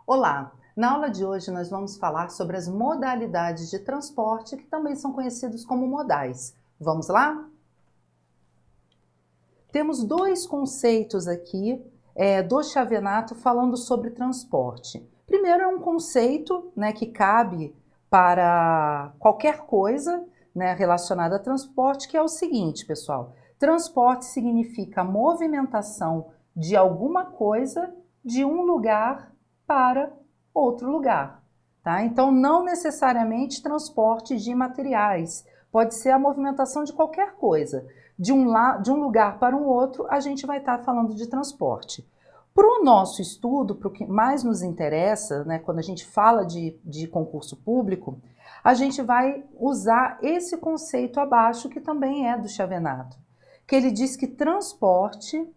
Olá! Na aula de hoje nós vamos falar sobre as modalidades de transporte que também são conhecidos como modais. Vamos lá? Temos dois conceitos aqui do Chavenato falando sobre transporte. Primeiro é um conceito, que cabe para qualquer coisa, relacionada a transporte, que é o seguinte, pessoal. Transporte significa a movimentação de alguma coisa de um lugar para outro lugar, tá? Então, não necessariamente transporte de materiais, pode ser a movimentação de qualquer coisa. De um lugar para um outro, a gente vai estar falando de transporte. Para o nosso estudo, para o que mais nos interessa, quando a gente fala de concurso público, a gente vai usar esse conceito abaixo, que também é do Chavenato, que ele diz que transporte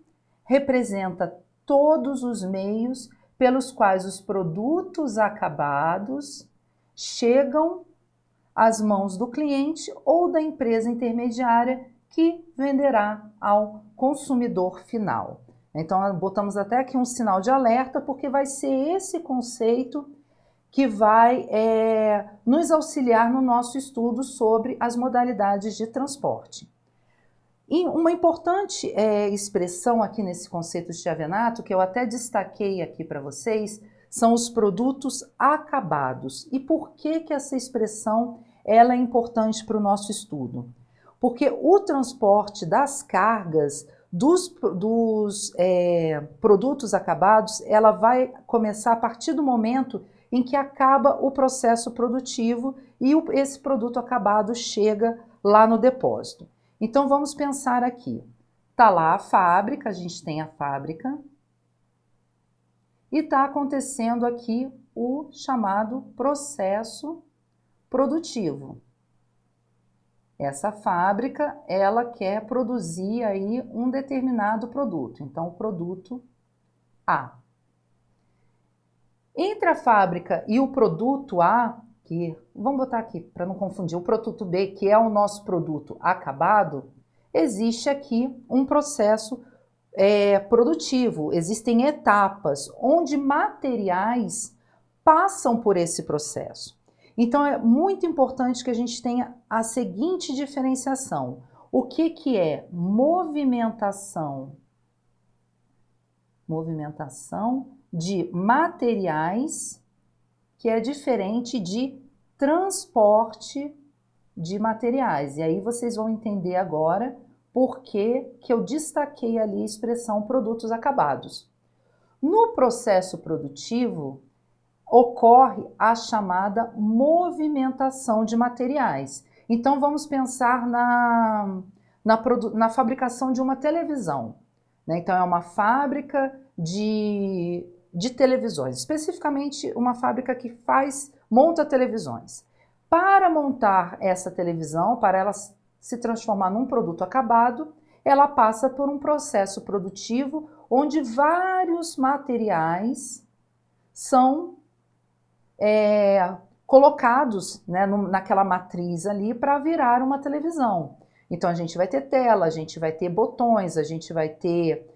representa todos os meios pelos quais os produtos acabados chegam às mãos do cliente ou da empresa intermediária que venderá ao consumidor final. Então, botamos até aqui um sinal de alerta, porque vai ser esse conceito que vai nos auxiliar no nosso estudo sobre as modalidades de transporte. E uma importante expressão aqui nesse conceito de Chavenato, que eu até destaquei aqui para vocês, são os produtos acabados. E por que essa expressão ela é importante para o nosso estudo? Porque o transporte das cargas dos produtos acabados, ela vai começar a partir do momento em que acaba o processo produtivo e esse produto acabado chega lá no depósito. Então, vamos pensar aqui. Está lá a fábrica, a gente tem a fábrica, e está acontecendo aqui o chamado processo produtivo. Essa fábrica, ela quer produzir aí um determinado produto, então o produto A. Entre a fábrica e o produto A, vamos botar aqui para não confundir, o produto B, que é o nosso produto acabado, existe aqui um processo produtivo, existem etapas onde materiais passam por esse processo. Então é muito importante que a gente tenha a seguinte diferenciação. O que é movimentação? Movimentação de materiais, que é diferente de transporte de materiais. E aí vocês vão entender agora por que eu destaquei ali a expressão produtos acabados. No processo produtivo, ocorre a chamada movimentação de materiais. Então vamos pensar na fabricação de uma televisão. Então é uma fábrica de televisões, especificamente uma fábrica que monta televisões. Para montar essa televisão, para ela se transformar num produto acabado, ela passa por um processo produtivo onde vários materiais são colocados naquela matriz ali para virar uma televisão. Então a gente vai ter tela, a gente vai ter botões, a gente vai ter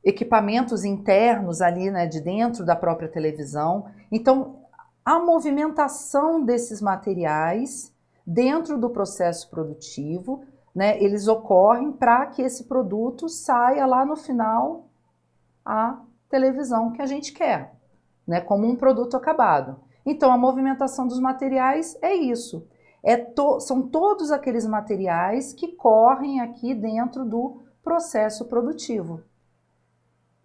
equipamentos internos ali, de dentro da própria televisão. Então, a movimentação desses materiais dentro do processo produtivo, eles ocorrem para que esse produto saia lá no final a televisão que a gente quer, como um produto acabado. Então, a movimentação dos materiais é isso. São todos aqueles materiais que correm aqui dentro do processo produtivo.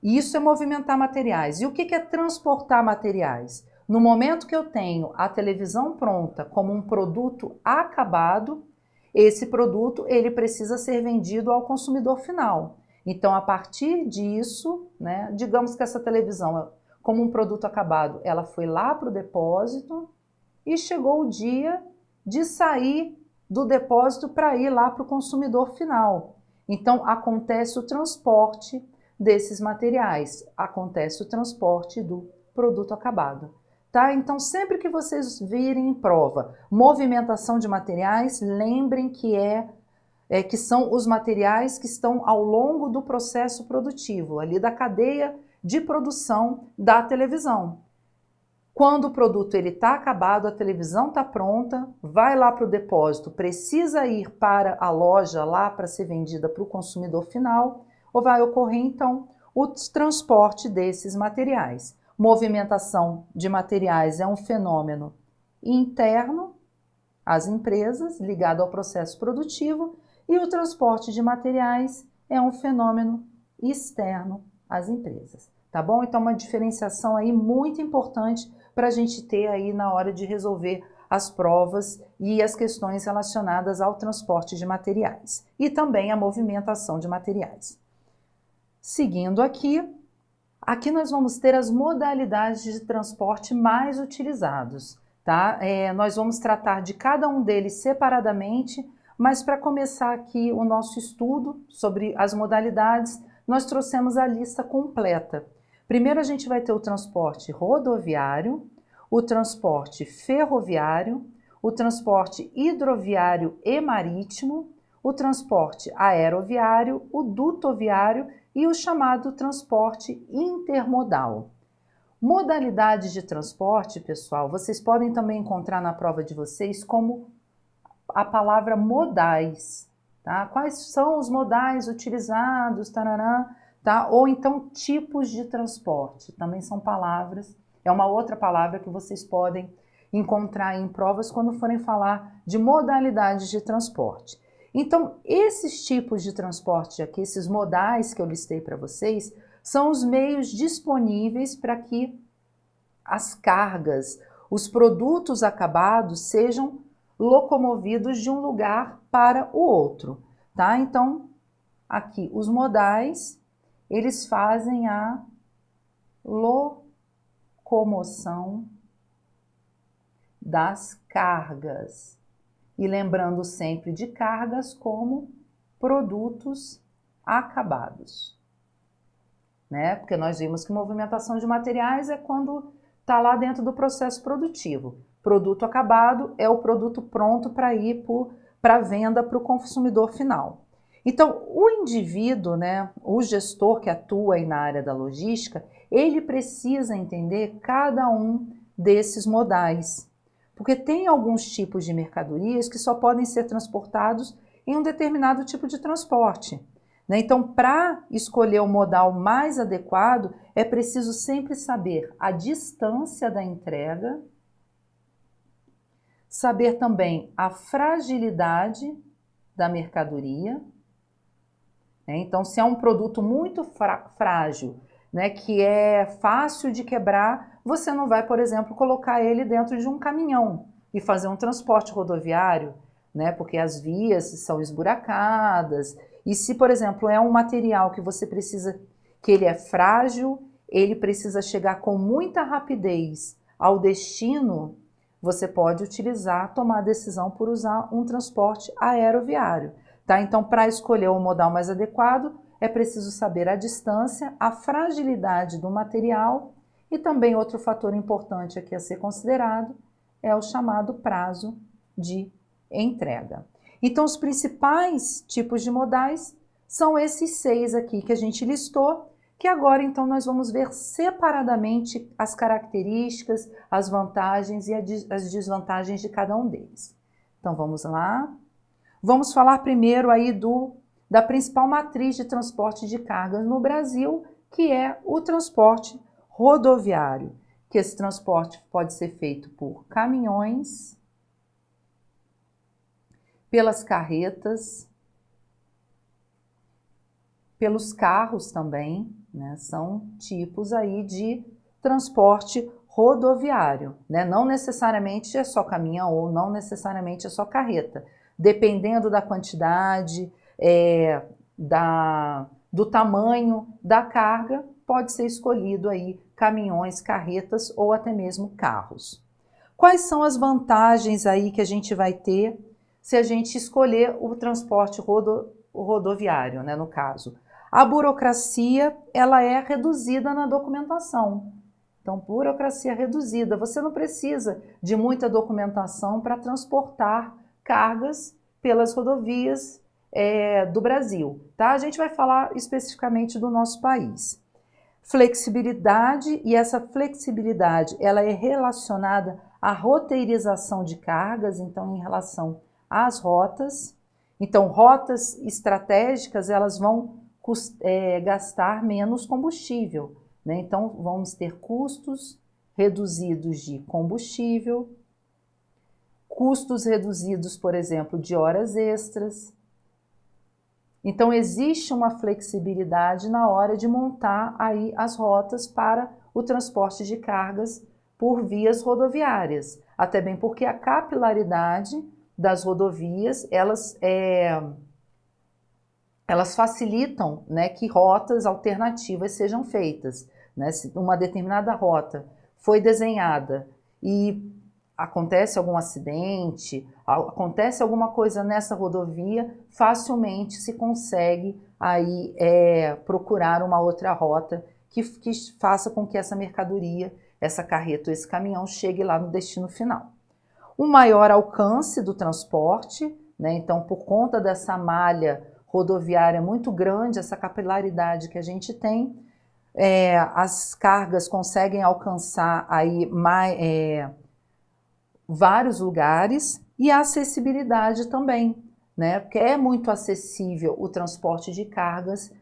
Isso é movimentar materiais. E o que é transportar materiais? No momento que eu tenho a televisão pronta como um produto acabado, esse produto ele precisa ser vendido ao consumidor final. Então, a partir disso, digamos que essa televisão, como um produto acabado, ela foi lá para o depósito e chegou o dia de sair do depósito para ir lá para o consumidor final. Então, acontece o transporte desses materiais, acontece o transporte do produto acabado. tá? Então, sempre que vocês virem em prova movimentação de materiais, lembrem que são os materiais que estão ao longo do processo produtivo, ali da cadeia de produção da televisão. Quando o produto está acabado, a televisão está pronta, vai lá para o depósito, precisa ir para a loja lá para ser vendida para o consumidor final, ou vai ocorrer então o transporte desses materiais. Movimentação de materiais é um fenômeno interno às empresas, ligado ao processo produtivo, e o transporte de materiais é um fenômeno externo às empresas, tá bom? Então, uma diferenciação aí muito importante para a gente ter aí na hora de resolver as provas e as questões relacionadas ao transporte de materiais e também a movimentação de materiais. Seguindo aqui nós vamos ter as modalidades de transporte mais utilizados, tá? Nós vamos tratar de cada um deles separadamente, mas para começar aqui o nosso estudo sobre as modalidades, nós trouxemos a lista completa. Primeiro a gente vai ter o transporte rodoviário, o transporte ferroviário, o transporte hidroviário e marítimo, o transporte aeroviário, o dutoviário e o chamado transporte intermodal. Modalidades de transporte, pessoal, vocês podem também encontrar na prova de vocês como a palavra modais, tá? Quais são os modais utilizados, tarará, tá? Ou então tipos de transporte, também são palavras, é uma outra palavra que vocês podem encontrar em provas quando forem falar de modalidades de transporte. Então, esses tipos de transporte aqui, esses modais que eu listei para vocês, são os meios disponíveis para que as cargas, os produtos acabados sejam locomovidos de um lugar para o outro, tá? Então, aqui, os modais, eles fazem a locomoção das cargas. E lembrando sempre de cargas como produtos acabados, né? Porque nós vimos que movimentação de materiais é quando está lá dentro do processo produtivo. Produto acabado é o produto pronto para ir para venda para o consumidor final. Então, o indivíduo, né, o gestor que atua aí na área da logística, ele precisa entender cada um desses modais. Porque tem alguns tipos de mercadorias que só podem ser transportados em um determinado tipo de transporte, né? Então, para escolher o modal mais adequado, é preciso sempre saber a distância da entrega, saber também a fragilidade da mercadoria, né? Então, se é um produto muito frágil, né, que é fácil de quebrar, você não vai, por exemplo, colocar ele dentro de um caminhão e fazer um transporte rodoviário, né, porque as vias são esburacadas. E se, por exemplo, é um material que você precisa, que ele é frágil, ele precisa chegar com muita rapidez ao destino, você pode tomar a decisão por usar um transporte aeroviário, tá? Então, para escolher o modal mais adequado, é preciso saber a distância, a fragilidade do material e também outro fator importante aqui a ser considerado é o chamado prazo de entrega. Então, os principais tipos de modais são esses 6 aqui que a gente listou, que agora então nós vamos ver separadamente as características, as vantagens e as desvantagens de cada um deles. Então, vamos lá. Vamos falar primeiro aí da principal matriz de transporte de cargas no Brasil, que é o transporte rodoviário, que esse transporte pode ser feito por caminhões, pelas carretas, pelos carros também, né? São tipos aí de transporte rodoviário, né? Não necessariamente é só caminhão ou não necessariamente é só carreta, dependendo da quantidade, do tamanho da carga, pode ser escolhido aí caminhões, carretas ou até mesmo carros. Quais são as vantagens aí que a gente vai ter se a gente escolher o transporte rodoviário, né, no caso? A burocracia, ela é reduzida na documentação, Então, burocracia reduzida. Você não precisa de muita documentação para transportar cargas pelas rodovias do Brasil, tá? A gente vai falar especificamente do nosso país. Flexibilidade, e essa flexibilidade ela é relacionada à roteirização de cargas, então em relação às rotas. Então, rotas estratégicas elas vão gastar menos combustível, né? Então, vamos ter custos reduzidos de combustível, custos reduzidos, por exemplo, de horas extras. Então, existe uma flexibilidade na hora de montar aí as rotas para o transporte de cargas por vias rodoviárias. Até bem porque a capilaridade das rodovias, elas facilitam, né, que rotas alternativas sejam feitas, né? Se uma determinada rota foi desenhada e acontece algum acidente, acontece alguma coisa nessa rodovia, facilmente se consegue aí procurar uma outra rota que faça com que essa mercadoria, essa carreta, esse caminhão chegue lá no destino final. O maior alcance do transporte, né? Então, por conta dessa malha rodoviária muito grande, essa capilaridade que a gente tem, as cargas conseguem alcançar aí vários lugares, e a acessibilidade também, né? Porque é muito acessível o transporte de cargas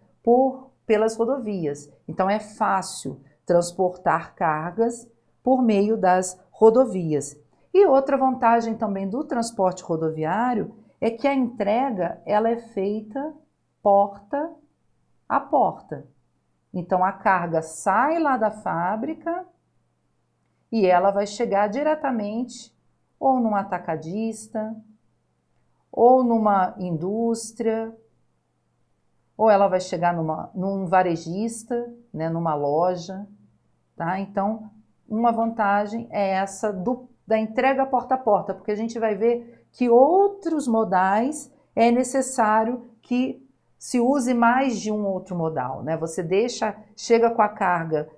pelas rodovias. Então é fácil transportar cargas por meio das rodovias. E outra vantagem também do transporte rodoviário é que a entrega ela é feita porta a porta. Então a carga sai lá da fábrica e ela vai chegar diretamente ou num atacadista, ou numa indústria, ou ela vai chegar num varejista, né, numa loja, tá? Então, uma vantagem é essa da entrega porta a porta, porque a gente vai ver que outros modais é necessário que se use mais de um outro modal, né? Você chega com a carga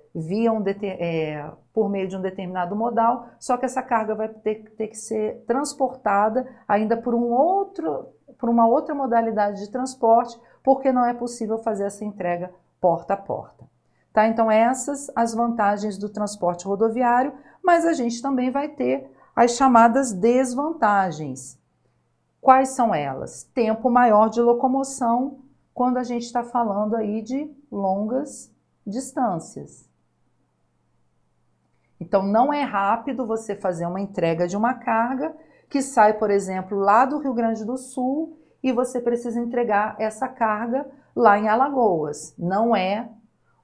por meio de um determinado modal, só que essa carga vai ter que ser transportada ainda por uma outra modalidade de transporte, porque não é possível fazer essa entrega porta a porta. Tá? Então essas as vantagens do transporte rodoviário, mas a gente também vai ter as chamadas desvantagens. Quais são elas? Tempo maior de locomoção, quando a gente está falando aí de longas distâncias. Então, não é rápido você fazer uma entrega de uma carga que sai, por exemplo, lá do Rio Grande do Sul e você precisa entregar essa carga lá em Alagoas. Não é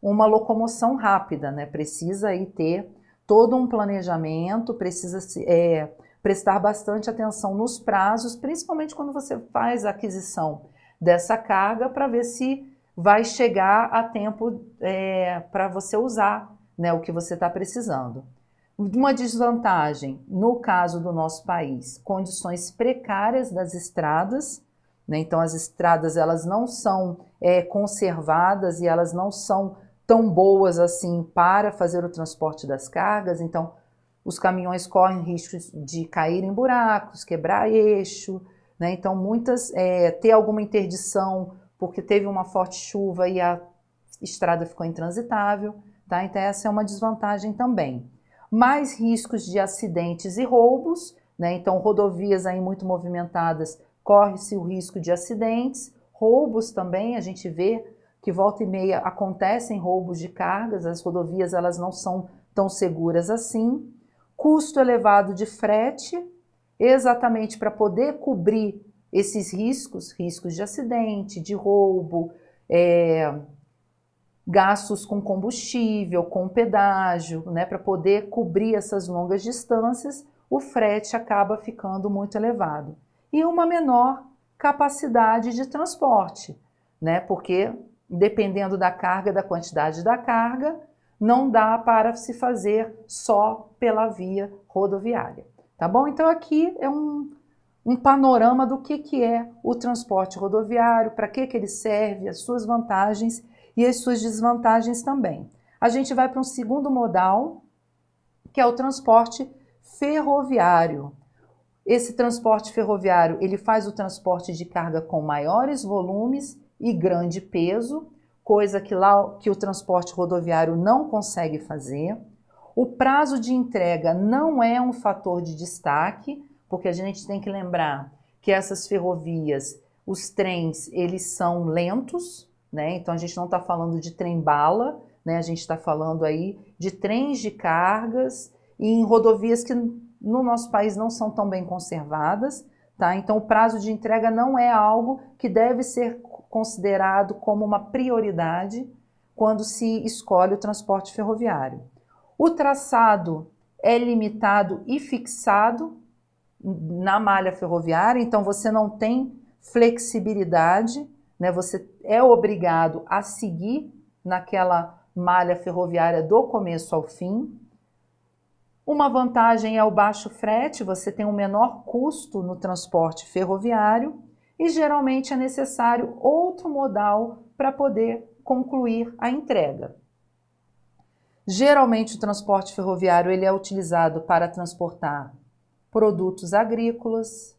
uma locomoção rápida, né? Precisa aí ter todo um planejamento, precisa prestar bastante atenção nos prazos, principalmente quando você faz a aquisição dessa carga, para ver se vai chegar a tempo para você usar, né, o que você está precisando. Uma desvantagem, no caso do nosso país, condições precárias das estradas, né? Então as estradas elas não são conservadas e elas não são tão boas assim para fazer o transporte das cargas, então os caminhões correm riscos de cair em buracos, quebrar eixo, né? Então muitas ter alguma interdição porque teve uma forte chuva e a estrada ficou intransitável, tá? Então essa é uma desvantagem também. Mais riscos de acidentes e roubos, né? Então rodovias aí muito movimentadas, corre-se o risco de acidentes, roubos também, a gente vê que volta e meia acontecem roubos de cargas, as rodovias elas não são tão seguras assim. Custo elevado de frete, exatamente para poder cobrir esses riscos de acidente, de roubo, gastos com combustível, com pedágio, né, para poder cobrir essas longas distâncias, o frete acaba ficando muito elevado. E uma menor capacidade de transporte, né, porque dependendo da carga, da quantidade da carga, não dá para se fazer só pela via rodoviária. Tá bom? Então aqui é um panorama do que é o transporte rodoviário, para que ele serve, as suas vantagens e as suas desvantagens também. A gente vai para um segundo modal, que é o transporte ferroviário. Esse transporte ferroviário, ele faz o transporte de carga com maiores volumes e grande peso, coisa que o transporte rodoviário não consegue fazer. O prazo de entrega não é um fator de destaque, porque a gente tem que lembrar que essas ferrovias, os trens, eles são lentos, né? Então a gente não está falando de trem-bala, né? A gente está falando aí de trens de cargas e em rodovias que no nosso país não são tão bem conservadas, tá? Então o prazo de entrega não é algo que deve ser considerado como uma prioridade quando se escolhe o transporte ferroviário. O traçado é limitado e fixado na malha ferroviária, então você não tem flexibilidade, né? Você é obrigado a seguir naquela malha ferroviária do começo ao fim. Uma vantagem é o baixo frete, você tem um menor custo no transporte ferroviário e geralmente é necessário outro modal para poder concluir a entrega. Geralmente o transporte ferroviário ele é utilizado para transportar produtos agrícolas,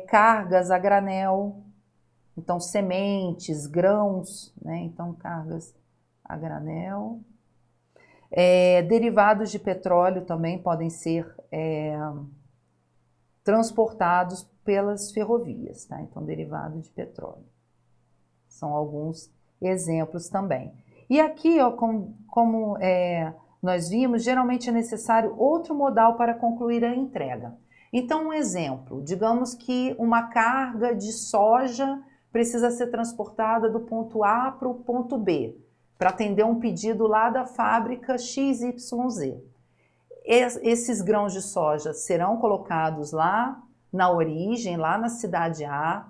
cargas a granel, então sementes, grãos, né? Então cargas a granel. Derivados de petróleo também podem ser transportados pelas ferrovias, tá? Então, derivado de petróleo. São alguns exemplos também. E aqui, ó, como nós vimos, geralmente é necessário outro modal para concluir a entrega. Então, um exemplo, digamos que uma carga de soja precisa ser transportada do ponto A para o ponto B, para atender um pedido lá da fábrica XYZ. Esses grãos de soja serão colocados lá na origem, lá na cidade A,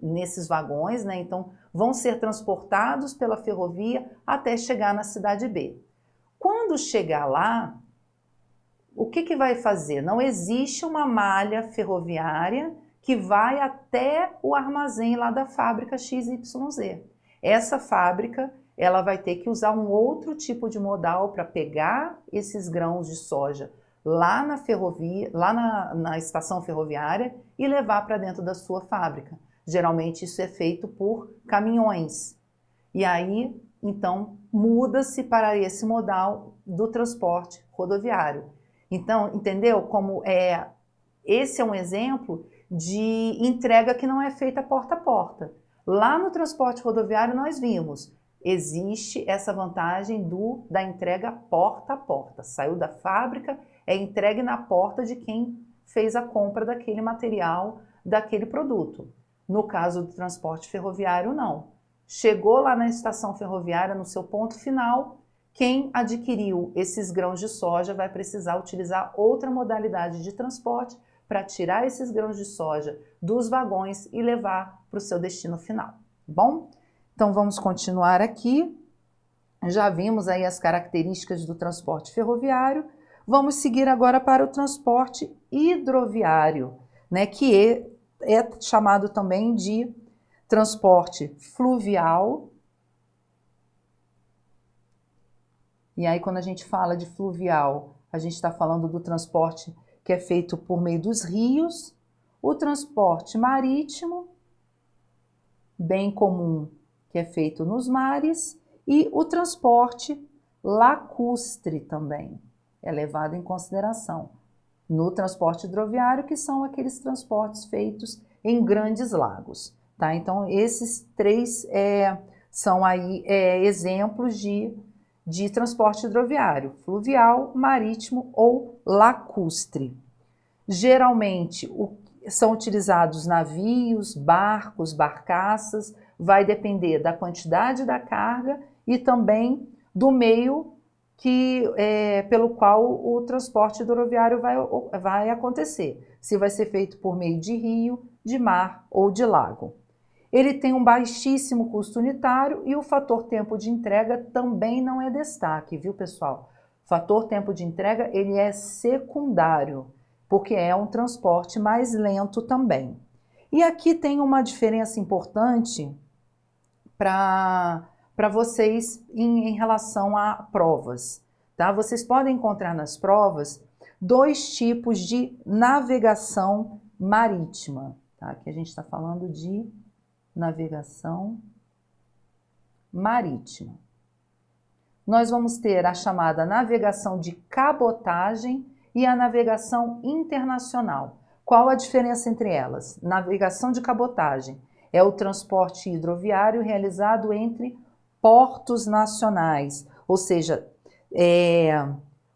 nesses vagões, né? Então, vão ser transportados pela ferrovia até chegar na cidade B. Quando chegar lá, o que vai fazer? Não existe uma malha ferroviária que vai até o armazém lá da fábrica XYZ. Essa fábrica ela vai ter que usar um outro tipo de modal para pegar esses grãos de soja lá na ferrovia, lá na estação ferroviária e levar para dentro da sua fábrica. Geralmente isso é feito por caminhões. E aí, então, muda-se para esse modal do transporte rodoviário. Então, entendeu como esse é um exemplo de entrega que não é feita porta a porta. Lá no transporte rodoviário nós vimos, existe essa vantagem da entrega porta a porta. Saiu da fábrica, é entregue na porta de quem fez a compra daquele material, daquele produto. No caso do transporte ferroviário, não. Chegou lá na estação ferroviária, no seu ponto final, quem adquiriu esses grãos de soja vai precisar utilizar outra modalidade de transporte para tirar esses grãos de soja dos vagões e levar para o seu destino final. Bom? Então vamos continuar aqui. Já vimos aí as características do transporte ferroviário. Vamos seguir agora para o transporte hidroviário, né, que é chamado também de transporte fluvial. E aí quando a gente fala de fluvial, a gente está falando do transporte que é feito por meio dos rios, o transporte marítimo, bem comum, que é feito nos mares, e o transporte lacustre também é levado em consideração no transporte hidroviário, que são aqueles transportes feitos em grandes lagos, tá? Então, esses três são aí exemplos de transporte hidroviário, fluvial, marítimo ou lacustre. Geralmente, são utilizados navios, barcos, barcaças, vai depender da quantidade da carga e também do meio pelo qual o transporte hidroviário vai acontecer. Se vai ser feito por meio de rio, de mar ou de lago. Ele tem um baixíssimo custo unitário e o fator tempo de entrega também não é destaque, viu, pessoal? O fator tempo de entrega ele é secundário, porque é um transporte mais lento também. E aqui tem uma diferença importante para para vocês em relação a provas. Tá? Vocês podem encontrar nas provas 2 tipos de navegação marítima. Tá? Aqui a gente está falando de navegação marítima. Nós vamos ter a chamada navegação de cabotagem e a navegação internacional. Qual a diferença entre elas? Navegação de cabotagem é o transporte hidroviário realizado entre portos nacionais, ou seja,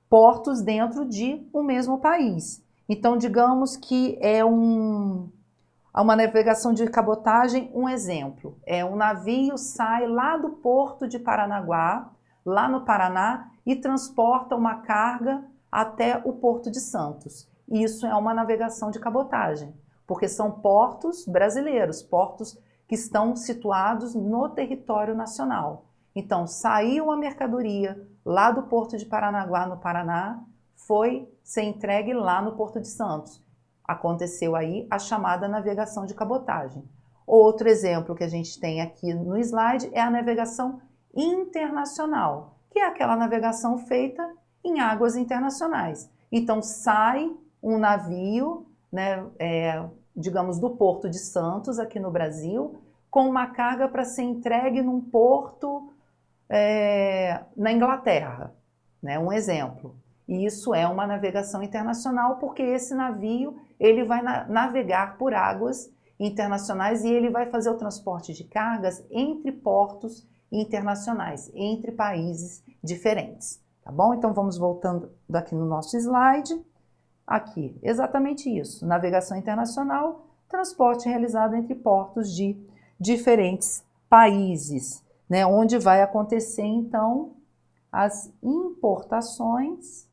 portos dentro de um mesmo país. Então, digamos que é uma navegação de cabotagem, um exemplo, um navio sai lá do porto de Paranaguá, lá no Paraná, e transporta uma carga até o Porto de Santos. Isso é uma navegação de cabotagem, porque são portos brasileiros, portos que estão situados no território nacional. Então, saiu uma mercadoria lá do Porto de Paranaguá, no Paraná, foi ser entregue lá no Porto de Santos. Aconteceu aí a chamada navegação de cabotagem. Outro exemplo que a gente tem aqui no slide é a navegação internacional, que é aquela navegação feita em águas internacionais. Então, sai um navio, né, digamos, do Porto de Santos, aqui no Brasil, com uma carga para ser entregue num porto na Inglaterra, né, um exemplo. E isso é uma navegação internacional, porque esse navio ele vai navegar por águas internacionais e ele vai fazer o transporte de cargas entre portos internacionais, entre países diferentes. Tá bom? Então vamos voltando daqui no nosso slide. Aqui, exatamente isso. Navegação internacional, transporte realizado entre portos de diferentes países, né? Onde vai acontecer, então, as importações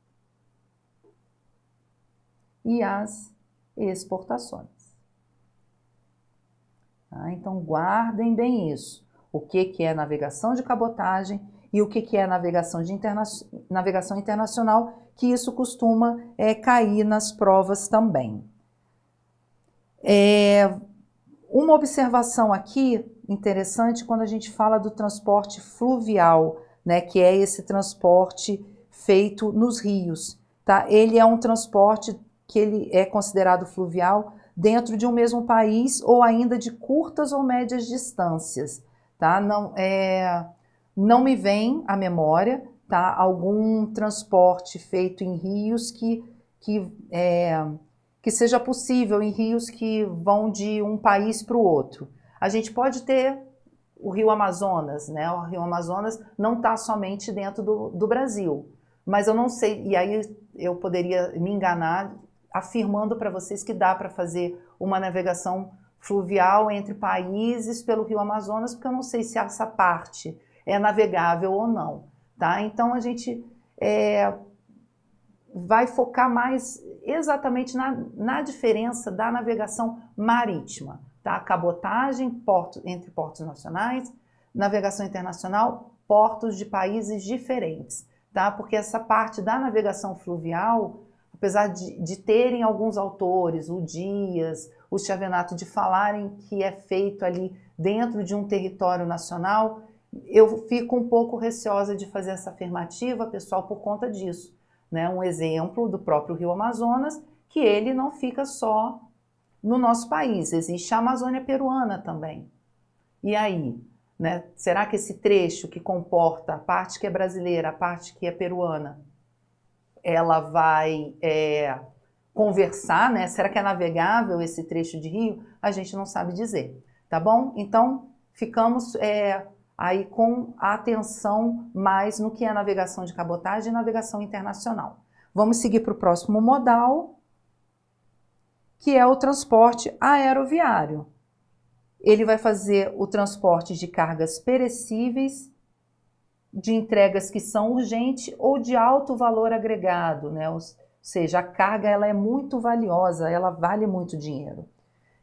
e as exportações. Tá? Então, guardem bem isso. O que é navegação de cabotagem e o que é navegação internacional, que isso costuma cair nas provas também. Uma observação aqui interessante quando a gente fala do transporte fluvial, né, que é esse transporte feito nos rios. Tá? Ele é um transporte que ele é considerado fluvial dentro de um mesmo país ou ainda de curtas ou médias distâncias. Tá? Não me vem à memória, tá, algum transporte feito em rios que seja possível, em rios que vão de um país para o outro. A gente pode ter o Rio Amazonas, né? O Rio Amazonas não está somente dentro do Brasil, mas eu não sei, e aí eu poderia me enganar afirmando para vocês que dá para fazer uma navegação fluvial entre países pelo Rio Amazonas, porque eu não sei se essa parte é navegável ou não, tá? Então a gente vai focar mais exatamente na diferença da navegação marítima, tá? Cabotagem, entre portos nacionais, navegação internacional, portos de países diferentes, tá? Porque essa parte da navegação fluvial, apesar de terem alguns autores, o Dias, o Chiavenato, de falarem que é feito ali dentro de um território nacional, eu fico um pouco receosa de fazer essa afirmativa, pessoal, por conta disso. Né? Um exemplo do próprio Rio Amazonas, que ele não fica só no nosso país, existe a Amazônia peruana também. E aí, né? Será que esse trecho que comporta a parte que é brasileira, a parte que é peruana, ela vai conversar, né? Será que é navegável esse trecho de rio? A gente não sabe dizer, tá bom? Então, ficamos aí com a atenção mais no que é navegação de cabotagem e navegação internacional. Vamos seguir para o próximo modal, que é o transporte aeroviário. Ele vai fazer o transporte de cargas perecíveis, de entregas que são urgentes ou de alto valor agregado, né? Ou seja, a carga ela é muito valiosa, ela vale muito dinheiro.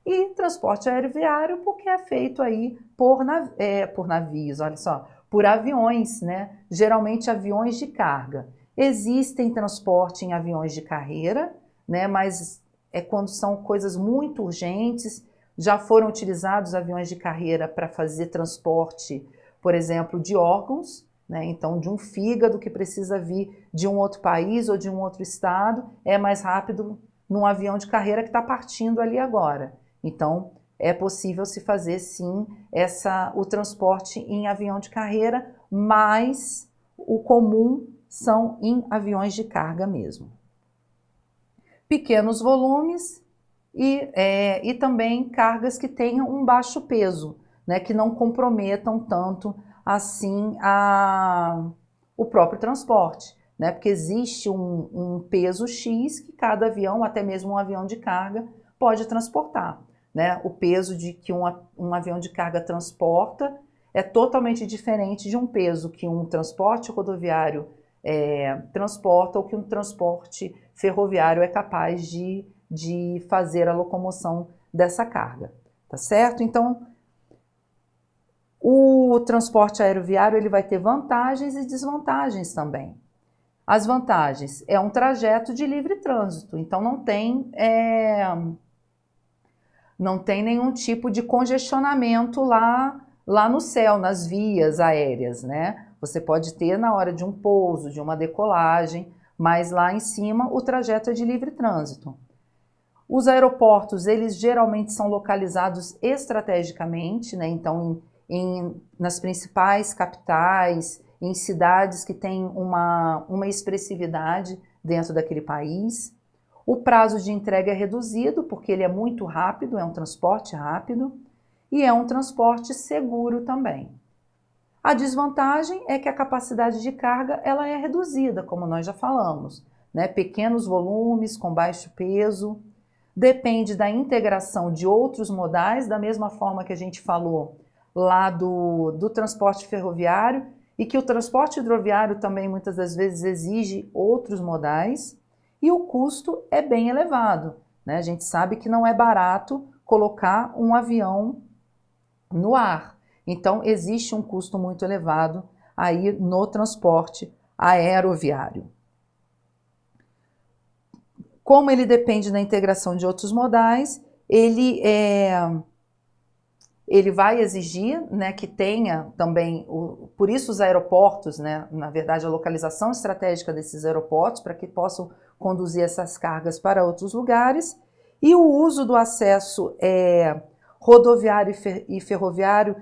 E transporte aeroviário porque é feito aí por navios, olha só, por aviões, né? Geralmente aviões de carga. Existem transporte em aviões de carreira, né? Mas quando são coisas muito urgentes. Já foram utilizados aviões de carreira para fazer transporte por exemplo, de órgãos, né? Então, de um fígado que precisa vir de um outro país ou de um outro estado, é mais rápido num avião de carreira que está partindo ali agora. Então, é possível se fazer, sim, o transporte em avião de carreira, mas o comum são em aviões de carga mesmo. Pequenos volumes e também cargas que tenham um baixo peso, né, que não comprometam tanto assim o próprio transporte, né, porque existe um peso X que cada avião, até mesmo um avião de carga, pode transportar. Né? O peso que um avião de carga transporta é totalmente diferente de um peso que um transporte rodoviário transporta ou que um transporte ferroviário é capaz de fazer a locomoção dessa carga, tá certo? Então, o transporte aeroviário ele vai ter vantagens e desvantagens também. As vantagens é um trajeto de livre trânsito, então não tem nenhum tipo de congestionamento lá no céu, nas vias aéreas, né? Você pode ter na hora de um pouso, de uma decolagem, mas lá em cima o trajeto é de livre trânsito. Os aeroportos, eles geralmente são localizados estrategicamente, né? Então, nas principais capitais, em cidades que têm uma expressividade dentro daquele país. O prazo de entrega é reduzido, porque ele é muito rápido, é um transporte rápido, e é um transporte seguro também. A desvantagem é que a capacidade de carga ela é reduzida, como nós já falamos, né? Pequenos volumes, com baixo peso, depende da integração de outros modais, da mesma forma que a gente falou lá do transporte ferroviário, e que o transporte hidroviário também muitas das vezes exige outros modais, e o custo é bem elevado, né? A gente sabe que não é barato colocar um avião no ar, então existe um custo muito elevado aí no transporte aeroviário. Como ele depende da integração de outros modais, ele vai exigir, né, que tenha também, por isso os aeroportos, né, na verdade a localização estratégica desses aeroportos, para que possam conduzir essas cargas para outros lugares, e o uso do acesso rodoviário e ferroviário,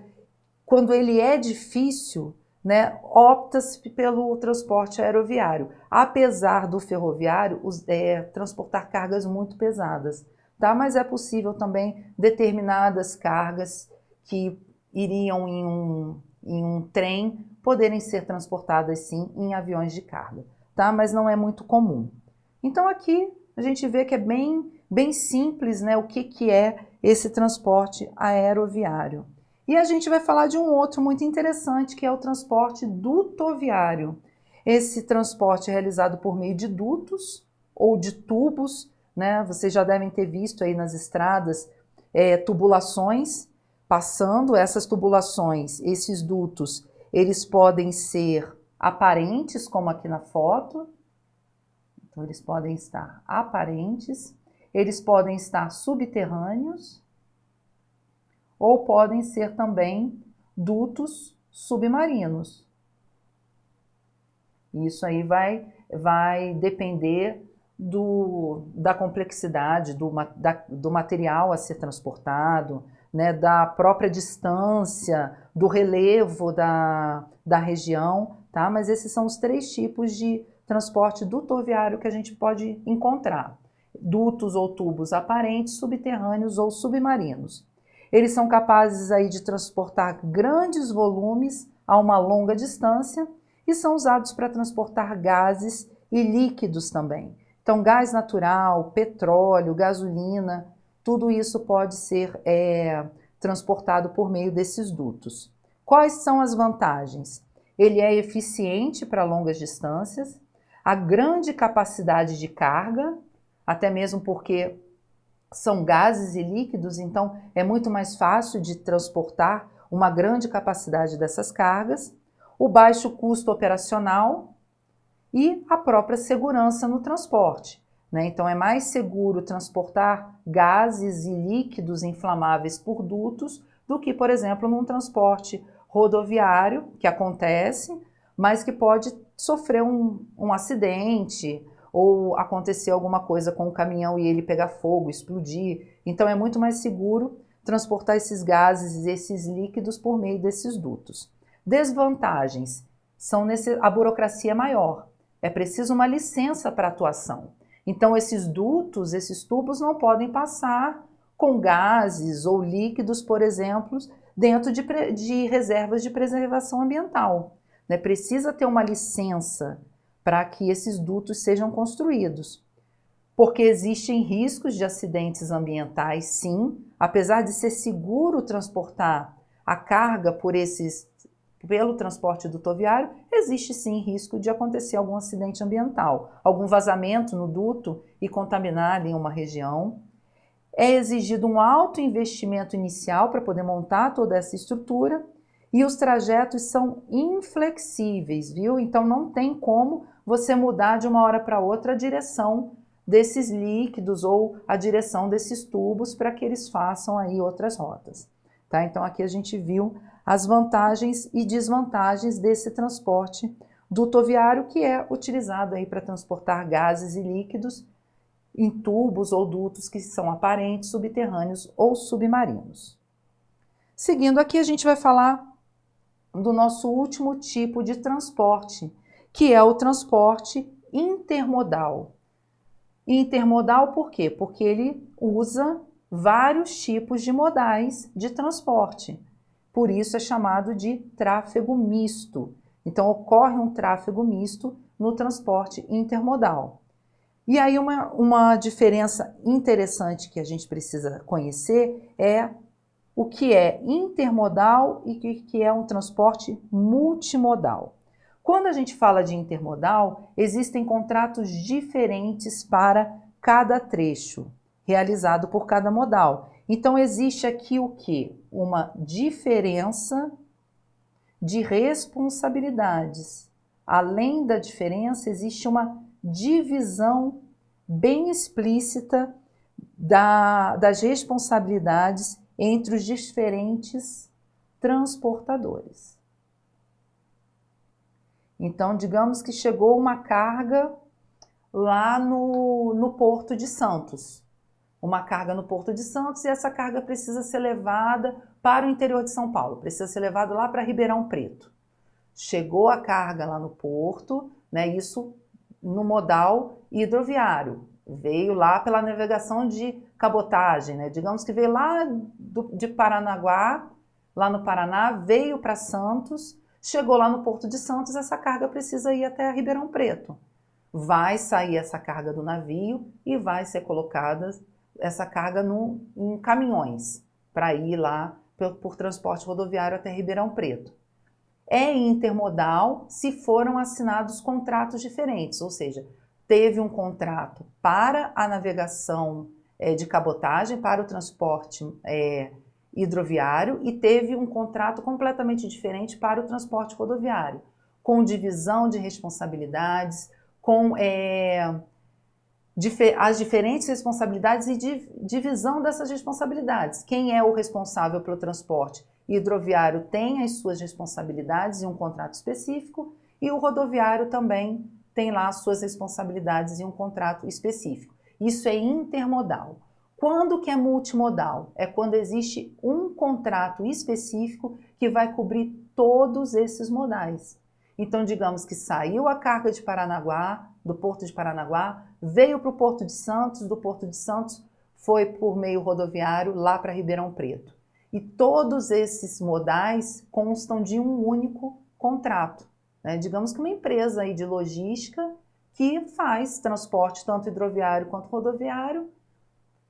quando ele é difícil, né, opta-se pelo transporte aeroviário, apesar do ferroviário transportar cargas muito pesadas, tá? Mas é possível também determinadas cargas que iriam em um trem poderem ser transportadas sim em aviões de carga, tá? Mas não é muito comum. Então aqui a gente vê que é bem simples, né, o que é esse transporte aeroviário. E a gente vai falar de um outro muito interessante, que é o transporte dutoviário. Esse transporte é realizado por meio de dutos ou de tubos, né? Vocês já devem ter visto aí nas estradas tubulações passando. Essas tubulações, esses dutos, eles podem ser aparentes, como aqui na foto. Então, eles podem estar aparentes, eles podem estar subterrâneos, ou podem ser também dutos submarinos. Isso aí vai depender da complexidade do material a ser transportado, né, da própria distância, do relevo da região, tá? Mas esses são os 3 tipos de transporte dutoviário que a gente pode encontrar. Dutos ou tubos aparentes, subterrâneos ou submarinos. Eles são capazes aí de transportar grandes volumes a uma longa distância e são usados para transportar gases e líquidos também. Então, gás natural, petróleo, gasolina, tudo isso pode ser transportado por meio desses dutos. Quais são as vantagens? Ele é eficiente para longas distâncias, a grande capacidade de carga, até mesmo porque são gases e líquidos, então é muito mais fácil de transportar uma grande capacidade dessas cargas, o baixo custo operacional e a própria segurança no transporte, né? Então é mais seguro transportar gases e líquidos inflamáveis por dutos do que, por exemplo, num transporte rodoviário, que acontece, mas que pode sofrer um acidente ou acontecer alguma coisa com o caminhão e ele pegar fogo, explodir. Então é muito mais seguro transportar esses gases, esses líquidos por meio desses dutos. Desvantagens são a burocracia é maior. É preciso uma licença para atuação. Então esses dutos, esses tubos não podem passar com gases ou líquidos, por exemplo, dentro de reservas de preservação ambiental. Né? Precisa ter uma licença para que esses dutos sejam construídos. Porque existem riscos de acidentes ambientais, sim, apesar de ser seguro transportar a carga pelo transporte dutoviário, existe sim risco de acontecer algum acidente ambiental, algum vazamento no duto e contaminar ali uma região. É exigido um alto investimento inicial para poder montar toda essa estrutura e os trajetos são inflexíveis, viu? Então não tem como você mudar de uma hora para outra a direção desses líquidos ou a direção desses tubos para que eles façam aí outras rotas. Tá? Então aqui a gente viu as vantagens e desvantagens desse transporte dutoviário que é utilizado aí para transportar gases e líquidos em tubos ou dutos que são aparentes, subterrâneos ou submarinos. Seguindo aqui, a gente vai falar do nosso último tipo de transporte, que é o transporte intermodal. Intermodal por quê? Porque ele usa vários tipos de modais de transporte. Por isso é chamado de tráfego misto. Então ocorre um tráfego misto no transporte intermodal. E aí uma diferença interessante que a gente precisa conhecer é o que é intermodal e o que é um transporte multimodal. Quando a gente fala de intermodal, existem contratos diferentes para cada trecho, realizado por cada modal. Então existe aqui o quê? Uma diferença de responsabilidades. Além da diferença, existe uma divisão bem explícita das responsabilidades entre os diferentes transportadores. Então, digamos que chegou uma carga lá no Porto de Santos. Uma carga no Porto de Santos e essa carga precisa ser levada para o interior de São Paulo, precisa ser levada lá para Ribeirão Preto. Chegou a carga lá no porto, né, isso no modal hidroviário, veio lá pela navegação de cabotagem, né, digamos que veio lá de Paranaguá, lá no Paraná, veio para Santos, chegou lá no Porto de Santos, essa carga precisa ir até Ribeirão Preto. Vai sair essa carga do navio e vai ser colocada essa carga em caminhões para ir lá por transporte rodoviário até Ribeirão Preto. É intermodal se foram assinados contratos diferentes, ou seja, teve um contrato para a navegação de cabotagem, para o transporte hidroviário e teve um contrato completamente diferente para o transporte rodoviário, com divisão de responsabilidades, com as diferentes responsabilidades e divisão dessas responsabilidades. Quem é o responsável pelo transporte hidroviário tem as suas responsabilidades em um contrato específico e o rodoviário também tem lá as suas responsabilidades em um contrato específico. Isso é intermodal. Quando que é multimodal? É quando existe um contrato específico que vai cobrir todos esses modais. Então, digamos que saiu a carga de Paranaguá, do Porto de Paranaguá, veio para o Porto de Santos, do Porto de Santos foi por meio rodoviário lá para Ribeirão Preto. E todos esses modais constam de um único contrato. Né? Digamos que uma empresa aí de logística que faz transporte tanto hidroviário quanto rodoviário,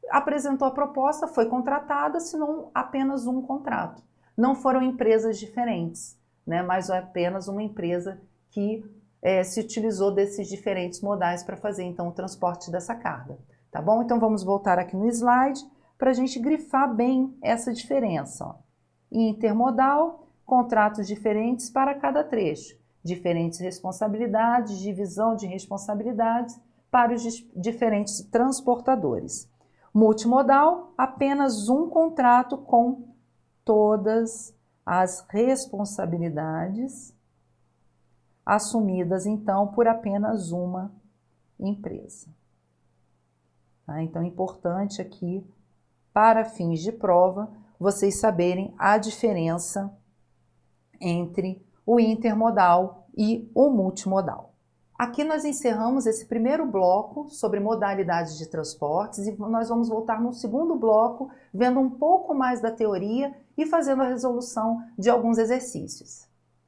apresentou a proposta, foi contratada, senão apenas um contrato. Não foram empresas diferentes, né? Mas é apenas uma empresa que se utilizou desses diferentes modais para fazer então o transporte dessa carga. Tá bom? Então vamos voltar aqui no slide para a gente grifar bem essa diferença. Ó. Intermodal, contratos diferentes para cada trecho, diferentes responsabilidades, divisão de responsabilidades para os diferentes transportadores. Multimodal, apenas um contrato com todas as responsabilidades assumidas, então, por apenas uma empresa. Tá? Então, é importante aqui, para fins de prova, vocês saberem a diferença entre o intermodal e o multimodal. Aqui nós encerramos esse primeiro bloco sobre modalidades de transportes e nós vamos voltar no segundo bloco, vendo um pouco mais da teoria e fazendo a resolução de alguns exercícios.